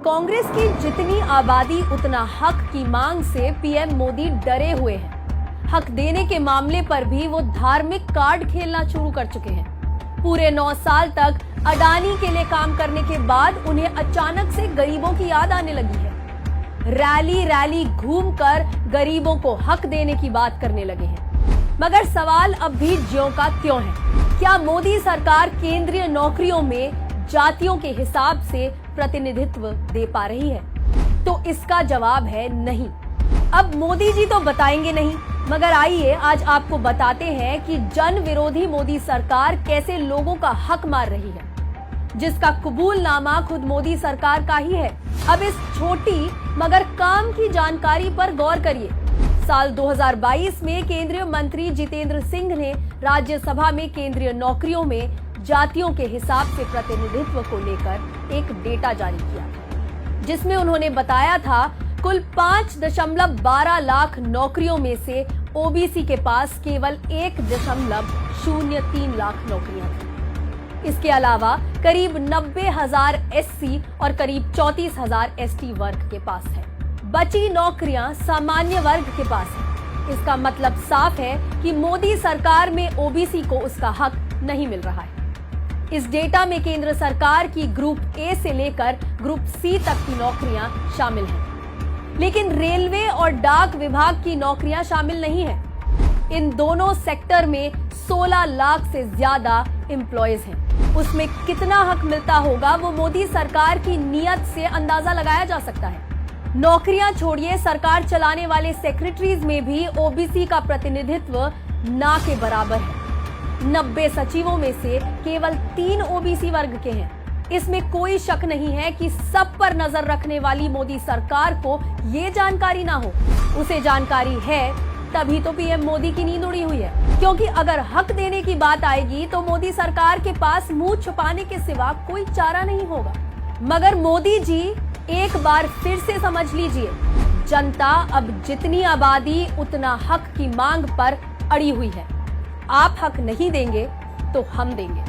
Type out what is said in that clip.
कांग्रेस की जितनी आबादी उतना हक की मांग से पीएम मोदी डरे हुए हैं। हक देने के मामले पर भी वो धार्मिक कार्ड खेलना शुरू कर चुके हैं। पूरे 9 साल तक अडानी के लिए काम करने के बाद उन्हें अचानक से गरीबों की याद आने लगी है। रैली रैली घूमकर गरीबों को हक देने की बात करने लगे हैं। मगर सवाल अब भी ज्यों का त्यों है। क्या मोदी सरकार केंद्रीय नौकरियों में जातियों के हिसाब से प्रतिनिधित्व दे पा रही है? तो इसका जवाब है नहीं। अब मोदी जी तो बताएंगे नहीं, मगर आइए आज आपको बताते हैं कि जन विरोधी मोदी सरकार कैसे लोगों का हक मार रही है, जिसका कबूलनामा खुद मोदी सरकार का ही है। अब इस छोटी मगर काम की जानकारी पर गौर करिए। साल 2022 में केंद्रीय मंत्री जितेंद्र सिंह ने राज्यसभा में केंद्रीय नौकरियों में जातियों के हिसाब से प्रतिनिधित्व को लेकर एक डेटा जारी किया था, जिसमें उन्होंने बताया था कुल 5.12 लाख नौकरियों में से ओबीसी के पास केवल 1.03 लाख नौकरियां थी। इसके अलावा करीब 90,000 एससी और करीब 34,000 एसटी वर्ग के पास है। बची नौकरियां सामान्य वर्ग के पास है। इसका मतलब साफ है कि मोदी सरकार में ओबीसी को उसका हक नहीं मिल रहा है। इस डेटा में केंद्र सरकार की ग्रुप ए से लेकर ग्रुप सी तक की नौकरियां शामिल हैं, लेकिन रेलवे और डाक विभाग की नौकरियां शामिल नहीं है। इन दोनों सेक्टर में 16 लाख से ज्यादा एम्प्लॉयज हैं। उसमें कितना हक मिलता होगा वो मोदी सरकार की नीयत से अंदाजा लगाया जा सकता है। नौकरियां छोड़िए, सरकार चलाने वाले सेक्रेटरीज में भी ओबीसी का प्रतिनिधित्व ना के बराबर है। 90 सचिवों में से केवल 3 ओबीसी वर्ग के हैं। इसमें कोई शक नहीं है कि सब पर नजर रखने वाली मोदी सरकार को ये जानकारी ना हो। उसे जानकारी है, तभी तो पीएम मोदी की नींद उड़ी हुई है। क्योंकि अगर हक देने की बात आएगी तो मोदी सरकार के पास मुंह छुपाने के सिवा कोई चारा नहीं होगा। मगर मोदी जी एक बार फिर से समझ लीजिए, जनता अब जितनी आबादी उतना हक की मांग पर अड़ी हुई है। आप हक नहीं देंगे तो हम देंगे।